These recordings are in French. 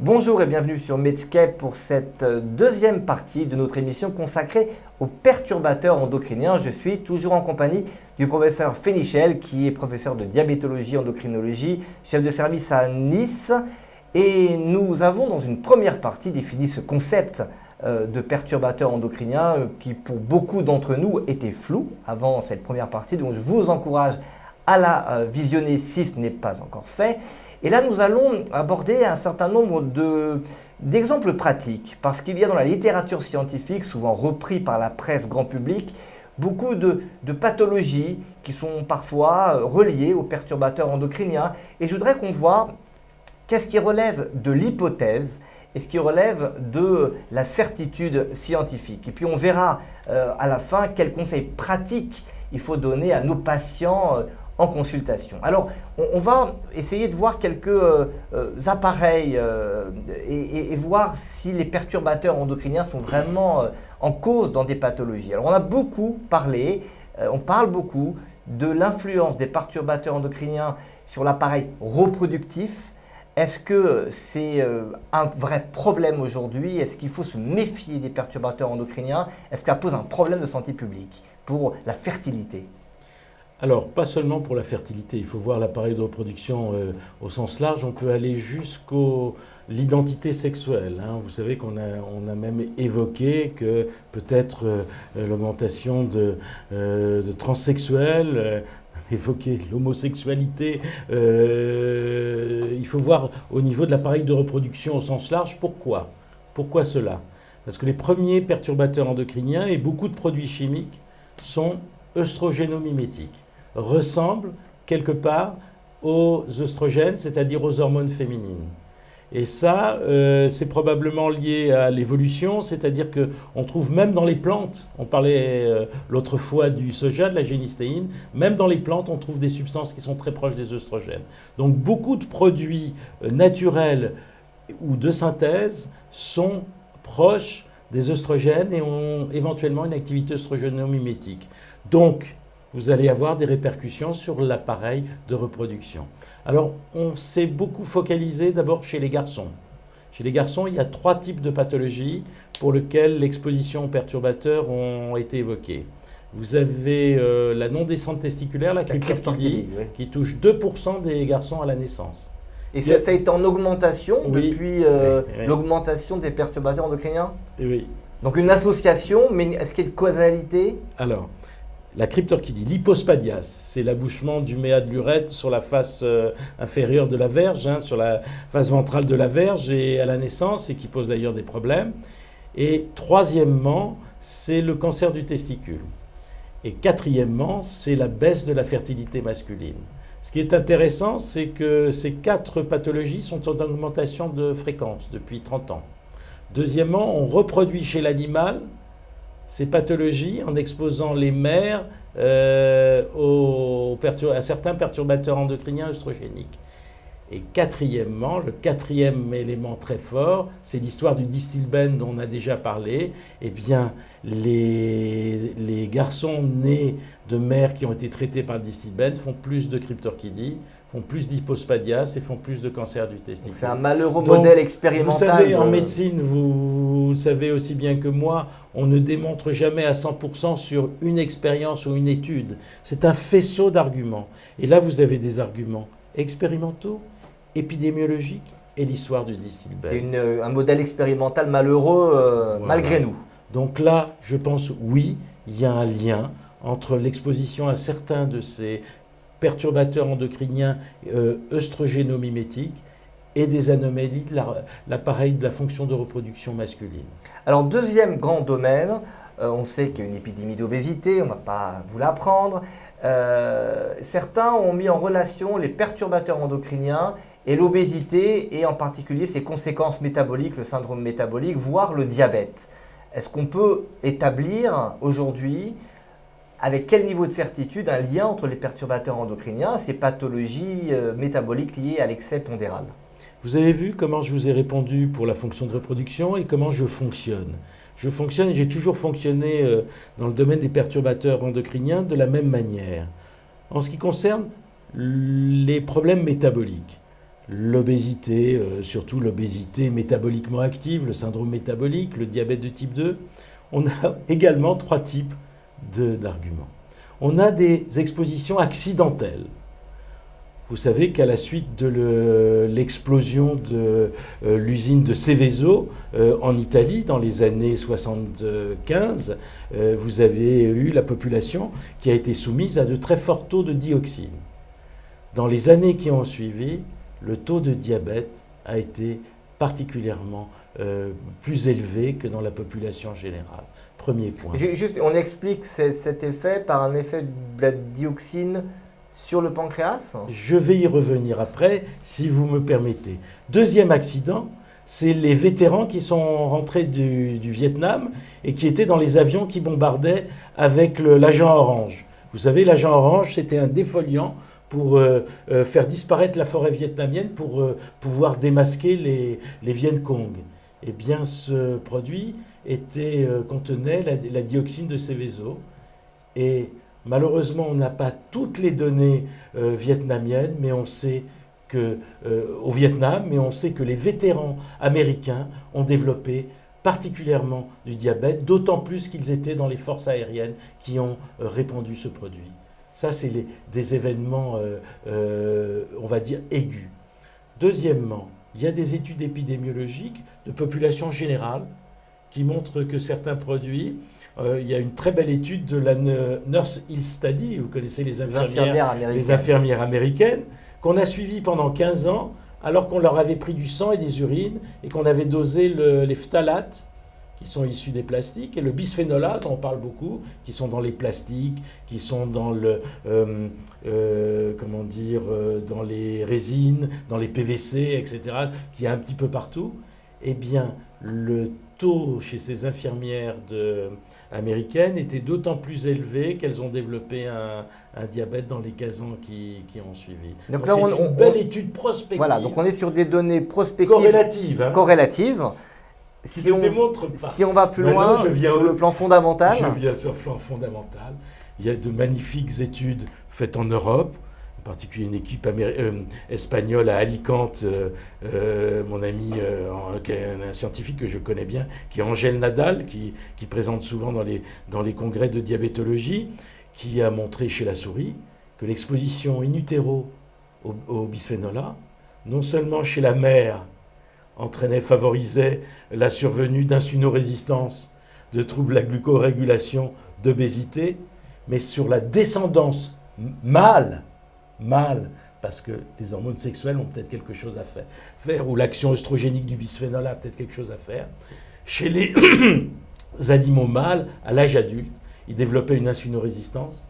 Bonjour et bienvenue sur Medscape pour cette deuxième partie de notre émission consacrée aux perturbateurs endocriniens. Je suis toujours en compagnie du professeur Fénichel qui est professeur de diabétologie, endocrinologie, chef de service à Nice. Et nous avons dans une première partie défini ce concept de perturbateurs endocriniens qui pour beaucoup d'entre nous était flou avant cette première partie. Donc je vous encourage à la visionner si ce n'est pas encore fait. Et là, nous allons aborder un certain nombre d'exemples pratiques, parce qu'il y a dans la littérature scientifique, souvent repris par la presse grand public, beaucoup de pathologies qui sont parfois reliées aux perturbateurs endocriniens. Et je voudrais qu'on voit qu'est-ce qui relève de l'hypothèse et ce qui relève de la certitude scientifique. Et puis on verra à la fin quels conseils pratiques il faut donner à nos patients en consultation. Alors, on va essayer de voir quelques appareils et voir si les perturbateurs endocriniens sont vraiment en cause dans des pathologies. Alors, on a beaucoup parlé, on parle beaucoup de l'influence des perturbateurs endocriniens sur l'appareil reproductif. Est-ce que c'est un vrai problème aujourd'hui? Est-ce qu'il faut se méfier des perturbateurs endocriniens? Est-ce que ça pose un problème de santé publique pour la fertilité? Alors, pas seulement pour la fertilité, il faut voir l'appareil de reproduction au sens large, on peut aller jusqu'à l'identité sexuelle. Hein. Vous savez qu'on a même évoqué que peut-être l'augmentation de transsexuels, évoquer l'homosexualité, il faut voir au niveau de l'appareil de reproduction au sens large, pourquoi? Pourquoi cela? Parce que les premiers perturbateurs endocriniens et beaucoup de produits chimiques sont œstrogénomimétiques, ressemblent quelque part aux œstrogènes, c'est-à-dire aux hormones féminines. Et ça, c'est probablement lié à l'évolution, c'est-à-dire qu'on trouve même dans les plantes, on parlait l'autre fois du soja, de la génistéine, même dans les plantes, on trouve des substances qui sont très proches des œstrogènes. Donc beaucoup de produits naturels ou de synthèse sont proches des œstrogènes et ont éventuellement une activité œstrogénomimétique. Donc, vous allez avoir des répercussions sur l'appareil de reproduction. Alors, on s'est beaucoup focalisé d'abord chez les garçons. Chez les garçons, il y a 3 types de pathologies pour lesquelles l'exposition aux perturbateurs ont été évoquées. Vous avez la non-descente testiculaire, la cryptorchidie, oui, qui touche 2% des garçons à la naissance. Et ça a été en augmentation depuis l'augmentation des perturbateurs endocriniens? Oui. Donc une association, mais est-ce qu'il y a une causalité? Alors, la cryptorchidie, l'hypospadias, c'est l'abouchement du méa de l'urètre sur la face inférieure de la verge, hein, sur la face ventrale de la verge et à la naissance, et qui pose d'ailleurs des problèmes. Et troisièmement, c'est le cancer du testicule. Et quatrièmement, c'est la baisse de la fertilité masculine. Ce qui est intéressant, c'est que ces 4 pathologies sont en augmentation de fréquence depuis 30 ans. Deuxièmement, on reproduit chez l'animal ces pathologies en exposant les mères à certains perturbateurs endocriniens œstrogéniques. Et quatrièmement, le 4e élément très fort, c'est l'histoire du Distilbène dont on a déjà parlé. Eh bien, les garçons nés de mères qui ont été traités par le Distilbène font plus de cryptorchidie, font plus d'hypospadias et font plus de cancer du testicule. C'est un malheureux modèle expérimental. Vous savez, en médecine, vous savez aussi bien que moi, on ne démontre jamais à 100% sur une expérience ou une étude. C'est un faisceau d'arguments. Et là, vous avez des arguments expérimentaux, épidémiologiques et l'histoire du Distilbène. Un modèle expérimental malheureux voilà. Malgré nous. Donc là, je pense, oui, il y a un lien entre l'exposition à certains de ces perturbateurs endocriniens œstrogénomimétiques et des anomalies de l'appareil de la fonction de reproduction masculine. Alors, deuxième grand domaine, on sait qu'il y a une épidémie d'obésité, on ne va pas vous l'apprendre. Certains ont mis en relation les perturbateurs endocriniens et l'obésité, et en particulier ses conséquences métaboliques, le syndrome métabolique, voire le diabète. Est-ce qu'on peut établir aujourd'hui, avec quel niveau de certitude, un lien entre les perturbateurs endocriniens et ces pathologies métaboliques liées à l'excès pondéral? Vous avez vu comment je vous ai répondu pour la fonction de reproduction et comment je fonctionne. Je fonctionne et j'ai toujours fonctionné dans le domaine des perturbateurs endocriniens de la même manière. En ce qui concerne les problèmes métaboliques, l'obésité, surtout l'obésité métaboliquement active, le syndrome métabolique, le diabète de type 2. On a également 3 types d'arguments. On a des expositions accidentelles. Vous savez qu'à la suite de l'explosion de l'usine de Seveso en Italie, dans les années 75, vous avez eu la population qui a été soumise à de très forts taux de dioxine. Dans les années qui ont suivi, le taux de diabète a été particulièrement plus élevé que dans la population générale. Premier point. Juste, on explique cet effet par un effet de la dioxine sur le pancréas? Je vais y revenir après, si vous me permettez. Deuxième accident, c'est les vétérans qui sont rentrés du Vietnam et qui étaient dans les avions qui bombardaient avec l'agent orange. Vous savez, l'agent orange, c'était un défoliant pour faire disparaître la forêt vietnamienne, pour pouvoir démasquer les Viet Cong. Eh bien, ce produit contenait la dioxine de Seveso. Et malheureusement, on n'a pas toutes les données vietnamiennes, mais on sait au Vietnam, mais on sait que les vétérans américains ont développé particulièrement du diabète, d'autant plus qu'ils étaient dans les forces aériennes qui ont répandu ce produit. Ça, c'est des événements, on va dire, aigus. Deuxièmement, il y a des études épidémiologiques de population générale qui montrent que certains produits, il y a une très belle étude de la Nurse Hill Study, vous connaissez les infirmières américaines, qu'on a suivies pendant 15 ans, alors qu'on leur avait pris du sang et des urines, et qu'on avait dosé les phthalates, qui sont issus des plastiques, et le bisphénol A, dont on parle beaucoup, qui sont dans les plastiques, qui sont dans dans les résines, dans les PVC, etc., qui est un petit peu partout. Eh bien, le taux chez ces infirmières américaines était d'autant plus élevé qu'elles ont développé un diabète dans les 15 ans qui ont suivi. Donc là, c'est une belle étude prospective. Voilà, donc on est sur des données prospectives. Corrélatives. Hein. Corrélatives. Si on va plus loin, sur le plan fondamental. Je viens sur le plan fondamental. Il y a de magnifiques études faites en Europe, en particulier une équipe espagnole à Alicante, mon ami, un scientifique que je connais bien, qui est Angel Nadal, qui présente souvent dans les congrès de diabétologie, qui a montré chez la souris que l'exposition in utero au bisphénol A, non seulement chez la mère, favorisait la survenue d'insulino-résistance, de troubles à glucorégulation, d'obésité, mais sur la descendance mâle, parce que les hormones sexuelles ont peut-être quelque chose à faire, ou l'action œstrogénique du bisphénol A a peut-être quelque chose à faire. Chez les animaux mâles, à l'âge adulte, ils développaient une insulino-résistance,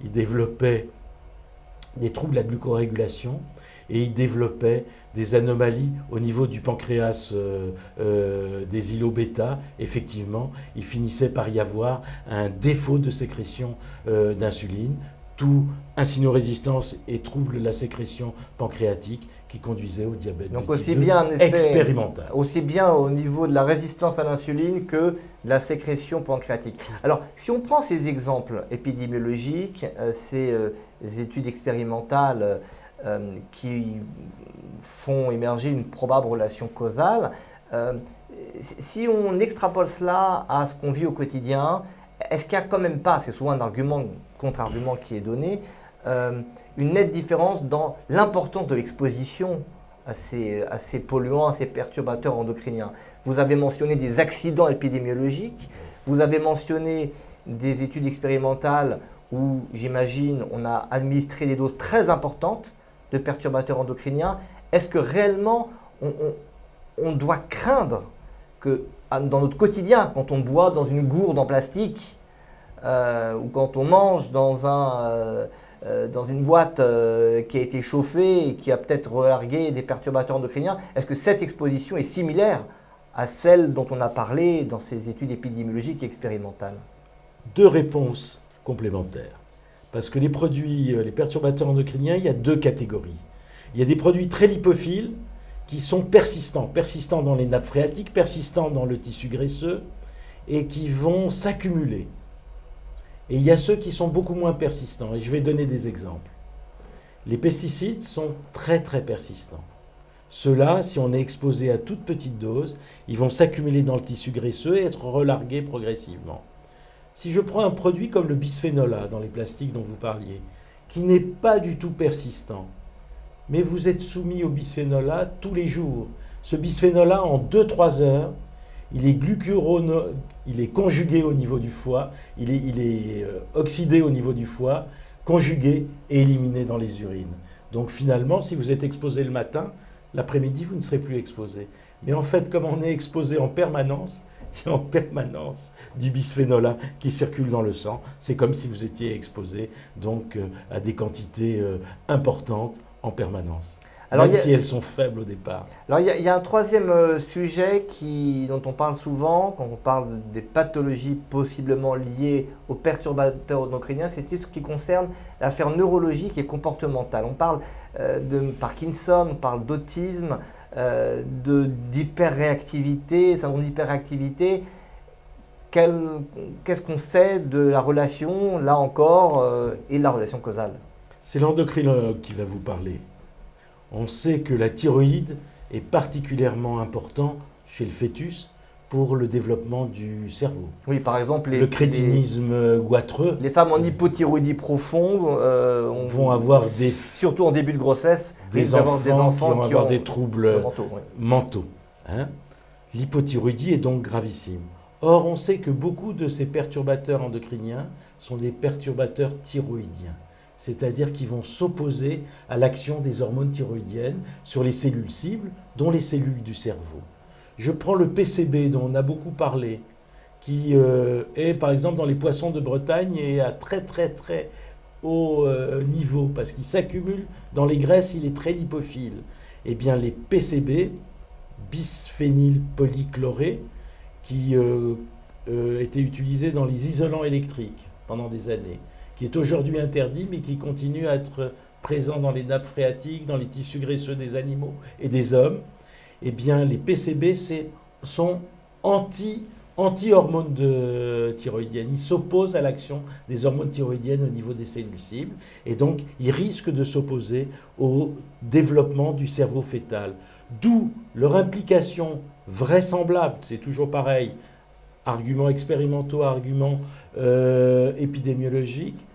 ils développaient des troubles à glucorégulation, et ils développaient des anomalies au niveau du pancréas des îlots bêta. Effectivement, il finissait par y avoir un défaut de sécrétion d'insuline, tout insulino-résistance et trouble de la sécrétion pancréatique qui conduisait au diabète donc de type 2 expérimental. Aussi bien au niveau de la résistance à l'insuline que de la sécrétion pancréatique. Alors, si on prend ces exemples épidémiologiques, ces études expérimentales qui font émerger une probable relation causale, si on extrapole cela à ce qu'on vit au quotidien, est-ce qu'il n'y a quand même pas, c'est souvent un argument, contre-argument qui est donné, une nette différence dans l'importance de l'exposition à ces polluants, à ces perturbateurs endocriniens? Vous avez mentionné des accidents épidémiologiques, vous avez mentionné des études expérimentales où, j'imagine, on a administré des doses très importantes de perturbateurs endocriniens. Est-ce que réellement on doit craindre que dans notre quotidien, quand on boit dans une gourde en plastique ou quand on mange dans une boîte qui a été chauffée et qui a peut-être relargué des perturbateurs endocriniens, est-ce que cette exposition est similaire à celle dont on a parlé dans ces études épidémiologiques et expérimentales? Deux réponses complémentaires. Parce que les perturbateurs endocriniens, il y a deux catégories. Il y a des produits très lipophiles qui sont persistants dans les nappes phréatiques, persistants dans le tissu graisseux et qui vont s'accumuler. Et il y a ceux qui sont beaucoup moins persistants. Et je vais donner des exemples. Les pesticides sont très très persistants. Ceux-là, si on est exposé à toute petite dose, ils vont s'accumuler dans le tissu graisseux et être relargués progressivement. Si je prends un produit comme le bisphénol A dans les plastiques dont vous parliez, qui n'est pas du tout persistant, mais vous êtes soumis au bisphénol A tous les jours. Ce bisphénol A, en 2-3 heures, il est conjugué au niveau du foie, il est oxydé au niveau du foie, conjugué et éliminé dans les urines. Donc finalement, si vous êtes exposé le matin, l'après-midi, vous ne serez plus exposé. Mais en fait, comme on est exposé en permanence, il y a en permanence du bisphénol A qui circule dans le sang. C'est comme si vous étiez exposé donc, à des quantités importantes en permanence. Alors, même si elles sont faibles au départ. Alors il y a un troisième sujet dont on parle souvent quand on parle des pathologies possiblement liées aux perturbateurs endocriniens, c'est tout ce qui concerne la sphère neurologique et comportementale. On parle de Parkinson, on parle d'autisme, d'hyperréactivité, syndrome d'hyperréactivité. Qu'est-ce qu'on sait de la relation, là encore, et de la relation causale? C'est l'endocrinologue qui va vous parler. On sait que la thyroïde est particulièrement importante chez le fœtus pour le développement du cerveau. Oui, par exemple, le crétinisme goitreux. Les femmes en hypothyroïdie profonde vont avoir surtout en début de grossesse, des enfants qui vont avoir des troubles mentaux. Hein. L'hypothyroïdie est donc gravissime. Or, on sait que beaucoup de ces perturbateurs endocriniens sont des perturbateurs thyroïdiens. C'est-à-dire qu'ils vont s'opposer à l'action des hormones thyroïdiennes sur les cellules cibles, dont les cellules du cerveau. Je prends le PCB dont on a beaucoup parlé, qui est par exemple dans les poissons de Bretagne et à très très très haut niveau, parce qu'il s'accumule dans les graisses, il est très lipophile. Eh bien les PCB, bisphénylpolychloré, qui étaient utilisés dans les isolants électriques pendant des années, qui est aujourd'hui interdit, mais qui continue à être présent dans les nappes phréatiques, dans les tissus graisseux des animaux et des hommes, eh bien, les PCB sont anti-hormones thyroïdiennes. Ils s'opposent à l'action des hormones thyroïdiennes au niveau des cellules cibles, et donc ils risquent de s'opposer au développement du cerveau fœtal. D'où leur implication vraisemblable, c'est toujours pareil, arguments expérimentaux, arguments épidémiologiques,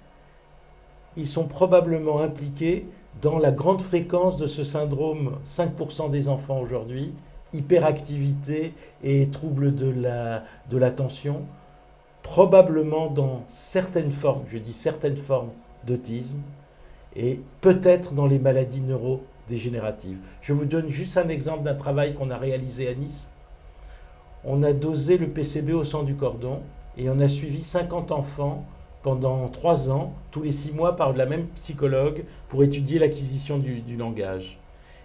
ils sont probablement impliqués dans la grande fréquence de ce syndrome, 5% des enfants aujourd'hui, hyperactivité et troubles de l'attention, probablement dans certaines formes, je dis certaines formes d'autisme, et peut-être dans les maladies neurodégénératives. Je vous donne juste un exemple d'un travail qu'on a réalisé à Nice. On a dosé le PCB au sang du cordon et on a suivi 50 enfants pendant 3 ans, tous les 6 mois, par la même psychologue pour étudier l'acquisition du langage.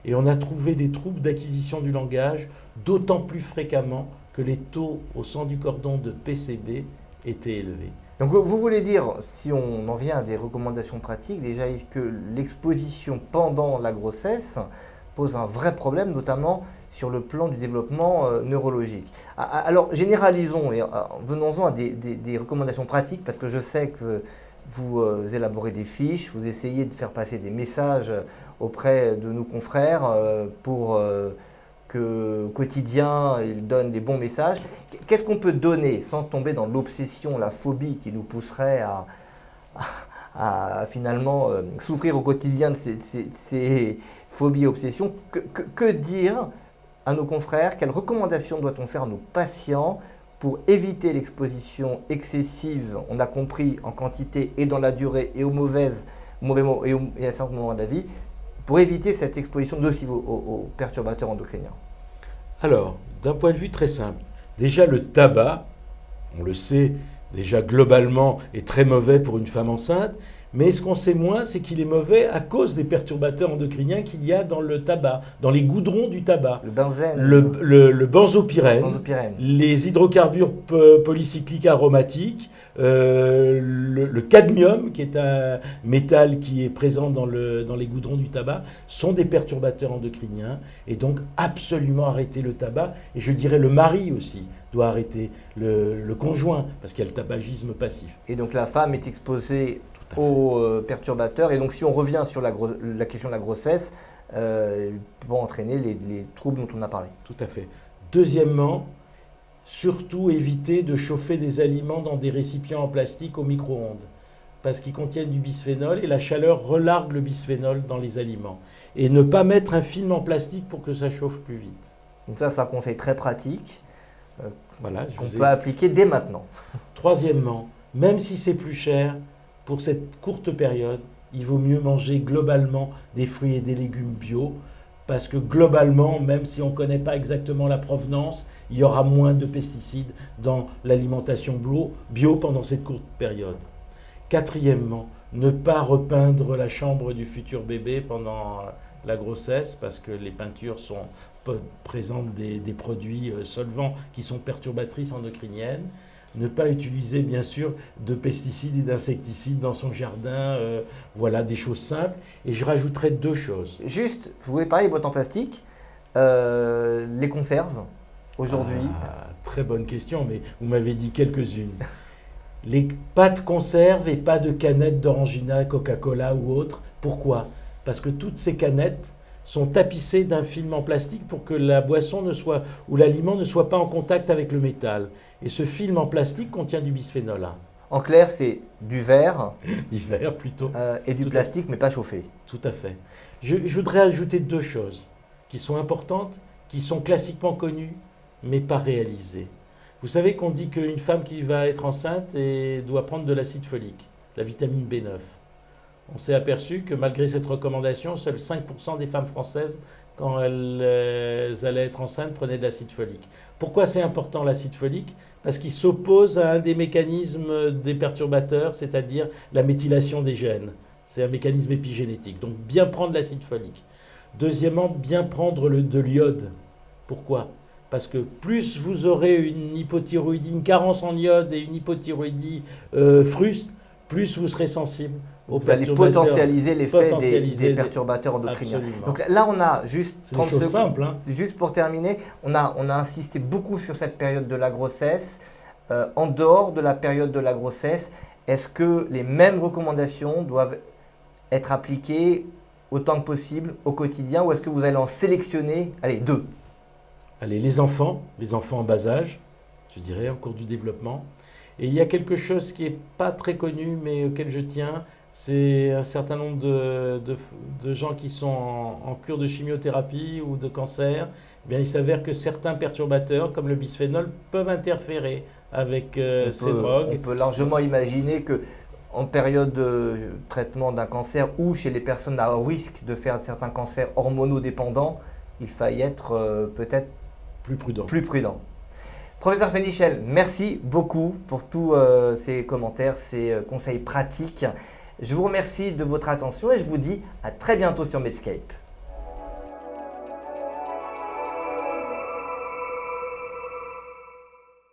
Et on a trouvé des troubles d'acquisition du langage d'autant plus fréquemment que les taux au sang du cordon de PCB étaient élevés. Donc vous voulez dire, si on en vient à des recommandations pratiques, déjà est-ce que l'exposition pendant la grossesse pose un vrai problème, notamment sur le plan du développement neurologique. Alors généralisons et venons-en à des recommandations pratiques, parce que je sais que vous élaborez des fiches, vous essayez de faire passer des messages auprès de nos confrères pour que quotidien ils donnent des bons messages. Qu'est-ce qu'on peut donner sans tomber dans l'obsession, la phobie qui nous pousserait à finalement souffrir au quotidien de ces phobies et obsessions? Que dire à nos confrères? Quelles recommandations doit-on faire à nos patients pour éviter l'exposition excessive, on a compris, en quantité et dans la durée et aux mauvais mots et à certains moments de la vie, pour éviter cette exposition nocive aux perturbateurs endocriniens? Alors, d'un point de vue très simple, déjà le tabac, on le sait déjà globalement, est très mauvais pour une femme enceinte, mais ce qu'on sait moins, c'est qu'il est mauvais à cause des perturbateurs endocriniens qu'il y a dans le tabac, dans les goudrons du tabac. Le benzène. Le benzopyrène, les hydrocarbures polycycliques aromatiques, le cadmium, qui est un métal qui est présent dans les goudrons du tabac, sont des perturbateurs endocriniens. Et donc, absolument arrêter le tabac. Et je dirais le mari aussi doit arrêter le conjoint, parce qu'il y a le tabagisme passif. Et donc, la femme est exposée aux perturbateurs. Et donc, si on revient sur la question de la grossesse, pour entraîner les troubles dont on a parlé. Tout à fait. Deuxièmement, surtout éviter de chauffer des aliments dans des récipients en plastique au micro-ondes, parce qu'ils contiennent du bisphénol et la chaleur relargue le bisphénol dans les aliments. Et ne pas mettre un film en plastique pour que ça chauffe plus vite. Donc ça, c'est un conseil très pratique Voilà, qu'on peut appliquer dès maintenant. Troisièmement, même si c'est plus cher, pour cette courte période, il vaut mieux manger globalement des fruits et des légumes bio, parce que globalement, même si on ne connaît pas exactement la provenance, il y aura moins de pesticides dans l'alimentation bio pendant cette courte période. Quatrièmement, ne pas repeindre la chambre du futur bébé pendant la grossesse, parce que les peintures présentent des produits solvants qui sont perturbatrices endocriniennes. Ne pas utiliser, bien sûr, de pesticides et d'insecticides dans son jardin. Voilà, des choses simples. Et je rajouterai 2 choses. Juste, vous voulez parler des boîtes en plastique, les conserves, aujourd'hui. Très bonne question, mais vous m'avez dit quelques-unes. Pas de conserve et pas de canettes d'Orangina, Coca-Cola ou autre. Pourquoi ? Parce que toutes ces canettes sont tapissées d'un film en plastique pour que la boisson ou l'aliment ne soit pas en contact avec le métal. Et ce film en plastique contient du bisphénol A. En clair, c'est du verre. Du verre plutôt. Et du plastique, mais pas chauffé. Tout à fait. Je voudrais ajouter 2 choses qui sont importantes, qui sont classiquement connues, mais pas réalisées. Vous savez qu'on dit qu'une femme qui va être enceinte doit prendre de l'acide folique, la vitamine B9. On s'est aperçu que malgré cette recommandation, seuls 5% des femmes françaises, quand elles allaient être enceintes, prenaient de l'acide folique. Pourquoi c'est important l'acide folique ? Parce qu'il s'oppose à un des mécanismes des perturbateurs, c'est-à-dire la méthylation des gènes. C'est un mécanisme épigénétique. Donc bien prendre l'acide folique. Deuxièmement, bien prendre de l'iode. Pourquoi ? Parce que plus vous aurez une hypothyroïdie, une carence en iode et une hypothyroïdie fruste, plus vous serez sensible aux perturbateurs. Vous allez potentialiser l'effet des perturbateurs endocriniens. Absolument. Donc là, on a juste 30 secondes. C'est simple. Hein. Juste pour terminer, on a insisté beaucoup sur cette période de la grossesse. En dehors de la période de la grossesse, est-ce que les mêmes recommandations doivent être appliquées autant que possible au quotidien ou est-ce que vous allez en sélectionner 2 ? Allez, les enfants en bas âge, je dirais, en cours du développement. Et il y a quelque chose qui n'est pas très connu, mais auquel je tiens, c'est un certain nombre de gens qui sont en cure de chimiothérapie ou de cancer. Eh bien, il s'avère que certains perturbateurs, comme le bisphénol, peuvent interférer avec ces drogues. On peut largement imaginer qu'en période de traitement d'un cancer ou chez les personnes à risque de faire certains cancers hormonodépendants, il faille être peut-être plus prudent. Professeur Fénichel, merci beaucoup pour tous ces commentaires, ces conseils pratiques. Je vous remercie de votre attention et je vous dis à très bientôt sur Medscape.